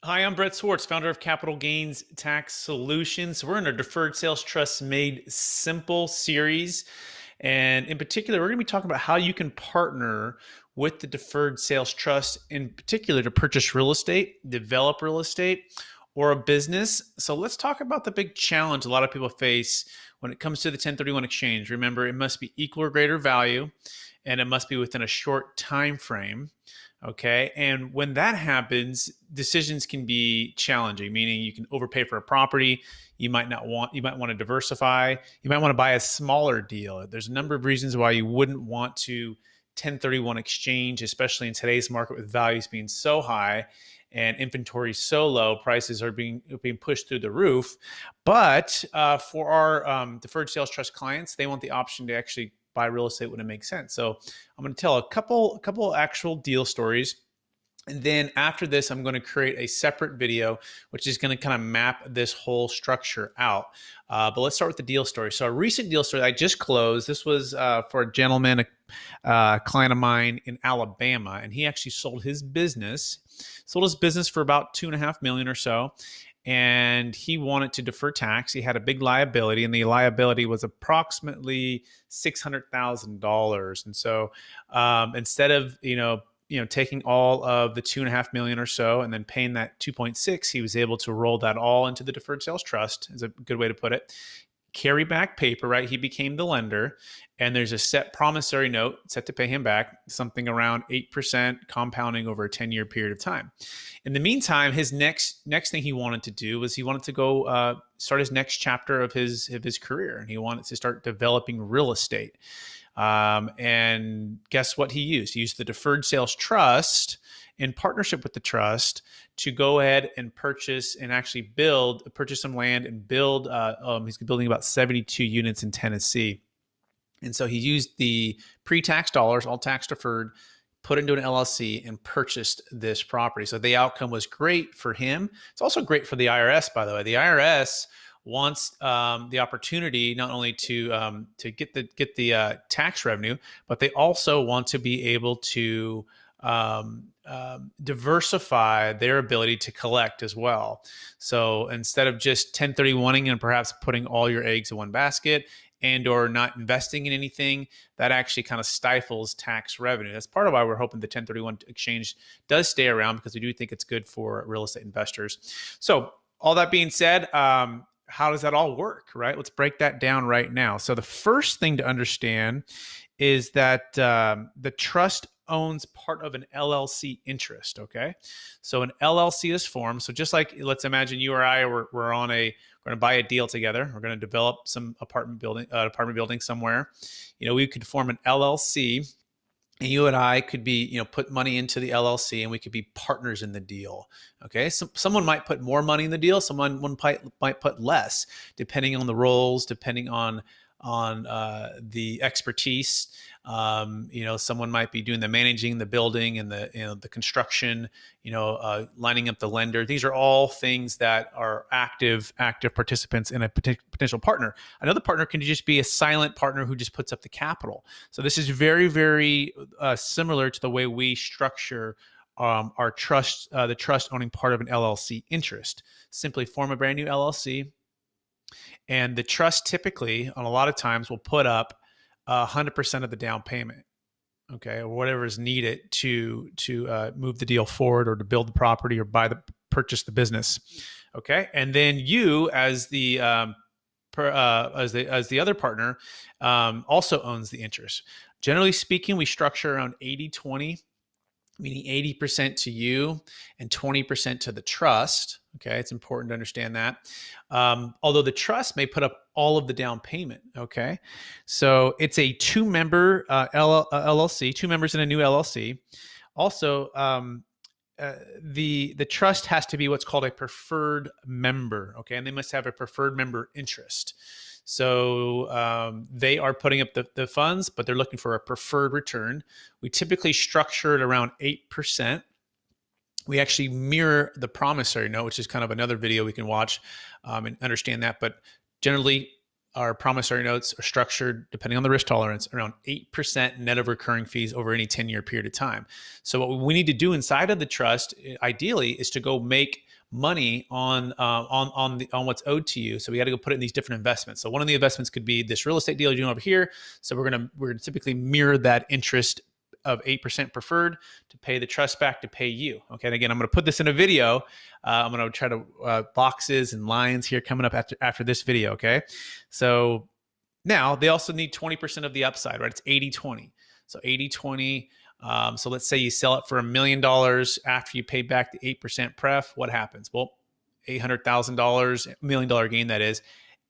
Hi, I'm Brett Swarts, founder of Capital Gains Tax Solutions. We're in a Deferred Sales Trust Made Simple series. And in particular, we're going to be talking about how you can partner with the Deferred Sales Trust, in particular to purchase real estate, develop real estate, or a business. So let's talk about the big challenge a lot of people face when it comes to the 1031 exchange. Remember, it must be equal or greater value, and it must be within a short time frame. Okay. And when that happens, decisions can be challenging, meaning you can overpay for a property. You might want to diversify. You might want to buy a smaller deal. There's a number of reasons why you wouldn't want to 1031 exchange, especially in today's market with values being so high and inventory so low, prices are being pushed through the roof. But for our deferred sales trust clients, they want the option to actually buy real estate when it makes sense. So I'm going to tell a couple actual deal stories. And then after this, I'm going to create a separate video, which is going to kind of map this whole structure out. But let's start with the deal story. So a recent deal story I just closed, this was for a gentleman, a client of mine in Alabama, and he actually sold his business for about $2.5 million or so. And he wanted to defer tax. He had a big liability, and the liability was approximately $600,000. And so instead of taking all of the $2.5 million or so and then paying that 2.6, he was able to roll that all into the deferred sales trust, is a good way to put it. Carry back paper, right? He became the lender, and there's a set promissory note set to pay him back, something around 8% compounding over a 10-year period of time. In the meantime, his next thing he wanted to do was he wanted to go start his next chapter of his career, and he wanted to start developing real estate. And guess what he used? He used the Deferred Sales Trust in partnership with the trust to go ahead and purchase some land and build. He's building about 72 units in Tennessee. And so he used the pre-tax dollars, all tax deferred, put into an LLC and purchased this property. So the outcome was great for him. It's also great for the IRS, by the way. The IRS wants the opportunity not only to get the tax revenue, but they also want to be able to diversify their ability to collect as well. So instead of just 1031ing and perhaps putting all your eggs in one basket and or not investing in anything, that actually kind of stifles tax revenue. That's part of why we're hoping the 1031 exchange does stay around, because we do think it's good for real estate investors. So all that being said, how does that all work, right? Let's break that down right now. So the first thing to understand is that the trust owns part of an LLC interest, okay? So an LLC is formed. So just like, let's imagine you or I, we're going to buy a deal together. We're going to develop some apartment building somewhere. We could form an LLC, and you and I could be, put money into the LLC, and we could be partners in the deal. Okay. So someone might put more money in the deal. Someone might put less, depending on the roles, depending on the expertise. Someone might be doing the managing the building and the construction, lining up the lender. These are all things that are active participants in a potential partner. Another partner can just be a silent partner who just puts up the capital. So this is very, very similar to the way we structure our trust, the trust owning part of an LLC interest. Simply form a brand new LLC. And the trust typically, on a lot of times, will put up 100% of the down payment, okay, or whatever is needed to move the deal forward, or to build the property, or purchase the business, okay. And then you, as the other partner, also owns the interest. Generally speaking, we structure around 80-20, meaning 80% to you and 20% to the trust. Okay, it's important to understand that. Although the trust may put up all of the down payment. Okay, so it's a two-member LLC, two members in a new LLC. Also, the trust has to be what's called a preferred member. Okay, and they must have a preferred member interest. So they are putting up the funds, but they're looking for a preferred return. We typically structure it around 8%. We actually mirror the promissory note, which is kind of another video we can watch and understand that. But generally, our promissory notes are structured, depending on the risk tolerance, around 8% net of recurring fees over any 10-year period of time. So what we need to do inside of the trust, ideally, is to go make money on what's owed to you. So we got to go put it in these different investments. So one of the investments could be this real estate deal you're doing over here. So we're gonna typically mirror that interest of 8% preferred to pay the trust back to pay you. Okay, and again, I'm going to put this in a video. I'm going to try to boxes and lines here coming up after this video. Okay, so now they also need 20% of the upside, right? It's 80-20. So 80-20. So let's say you sell it for $1 million after you pay back the 8% pref. What happens? Well, $800,000, $1 million gain, that is.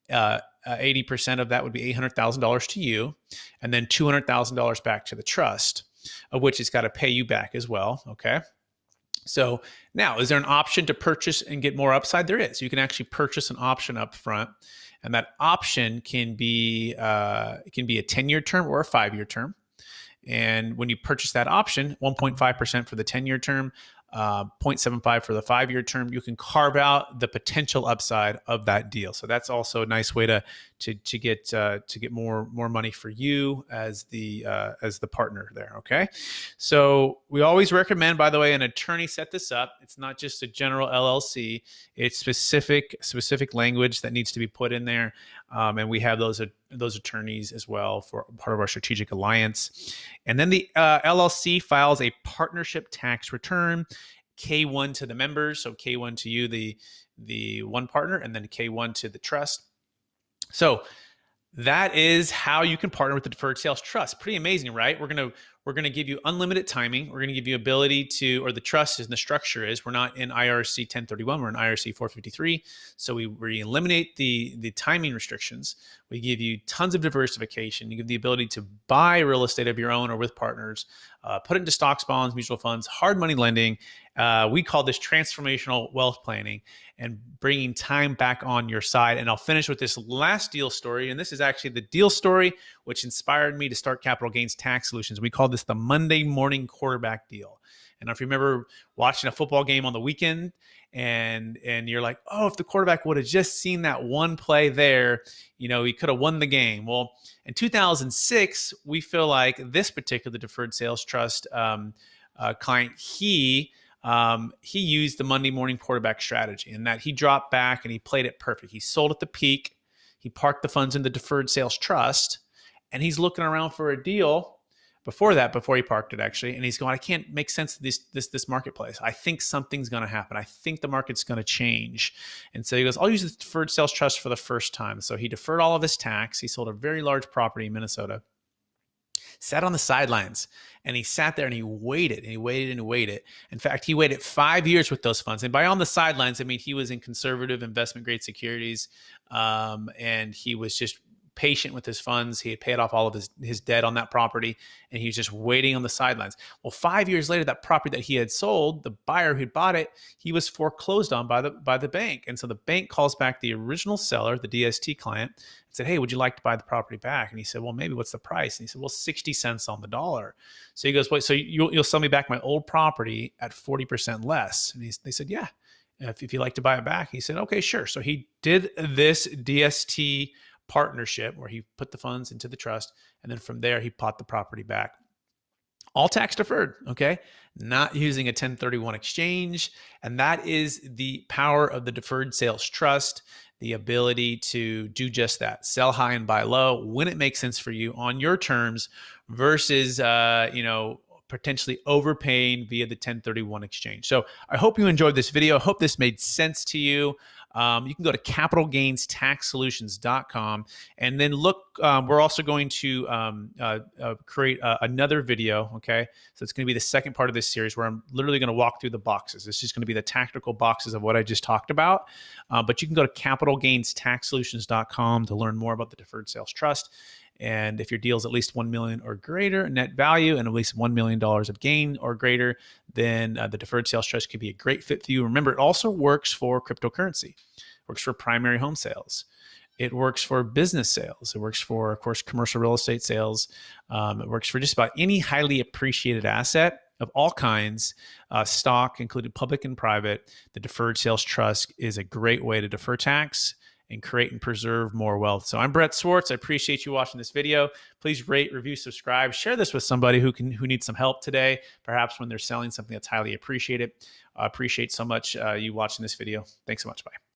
80% of that would be $800,000 to you, and then $200,000 back to the trust, of which it's got to pay you back as well. Okay. So now, is there an option to purchase and get more upside? There is. You can actually purchase an option up front, and that option can be a 10-year term or a 5-year term. And when you purchase that option, 1.5% for the 10-year term, 0.75 for the 5-year term, you can carve out the potential upside of that deal. So that's also a nice way to get more money for you as the partner there. Okay, so we always recommend, by the way, an attorney set this up. It's not just a general LLC; it's specific language that needs to be put in there, and we have those attorneys as well for part of our strategic alliance. And then the LLC files a partnership tax return, K1 to the members, so K1 to you, the one partner, and then K1 to the trust. So that is how you can partner with the Deferred Sales Trust. Pretty amazing, right? We're gonna give you unlimited timing. We're gonna give you ability to, or the trust is, and the structure is, we're not in IRC 1031, we're in IRC 453. So we eliminate the timing restrictions. We give you tons of diversification. You give the ability to buy real estate of your own or with partners, put it into stocks, bonds, mutual funds, hard money lending. We call this transformational wealth planning and bringing time back on your side. And I'll finish with this last deal story. And this is actually the deal story which inspired me to start Capital Gains Tax Solutions. We call this the Monday morning quarterback deal. And if you remember watching a football game on the weekend and you're like, oh, if the quarterback would have just seen that one play there, he could have won the game. Well, in 2006, we feel like this particular Deferred Sales Trust client, he used the Monday morning quarterback strategy, in that he dropped back and he played it perfect. He sold at the peak. He parked the funds in the Deferred Sales Trust, and he's looking around for a deal before he parked it, actually. And he's going, I can't make sense of this marketplace. I think something's going to happen. I think the market's going to change. And so he goes, I'll use the Deferred Sales Trust for the first time. So he deferred all of his tax. He sold a very large property in Minnesota, sat on the sidelines, and he sat there and he waited and he waited and he waited. In fact, he waited 5 years with those funds. And by on the sidelines, I mean, he was in conservative investment grade securities, and he was just patient with his funds. He had paid off all of his debt on that property, and he was just waiting on the sidelines. Well, 5 years later, that property that he had sold, the buyer who bought it, he was foreclosed on by the bank. And so the bank calls back the original seller, the DST client, and said, hey, would you like to buy the property back? And he said, well, maybe. What's the price? And he said, well, 60 cents on the dollar. So he goes, wait, so you'll sell me back my old property at 40% less? And they said, yeah, if you'd like to buy it back. He said, okay, sure. So he did this DST partnership where he put the funds into the trust, and then from there he bought the property back, all tax deferred. Okay, not using a 1031 exchange. And that is the power of the Deferred Sales Trust, the ability to do just that: sell high and buy low when it makes sense for you on your terms, versus potentially overpaying via the 1031 exchange. So I hope you enjoyed this video. I hope this made sense to you. You can go to capitalgainstaxsolutions.com, and then look, we're also going to create another video, okay? So it's going to be the second part of this series where I'm literally going to walk through the boxes. It's just going to be the tactical boxes of what I just talked about. But you can go to capitalgainstaxsolutions.com to learn more about the Deferred Sales Trust. And if your deal is at least $1 million or greater net value and at least $1 million of gain or greater, then the Deferred Sales Trust could be a great fit for you. Remember, it also works for cryptocurrency, works for primary home sales. It works for business sales. It works for, of course, commercial real estate sales. It works for just about any highly appreciated asset of all kinds, stock, including public and private. The Deferred Sales Trust is a great way to defer tax and create and preserve more wealth. So I'm Brett Swarts. I appreciate you watching this video. Please rate, review, subscribe, share this with somebody who needs some help today, perhaps when they're selling something that's highly appreciated. I appreciate so much you watching this video. Thanks so much. Bye.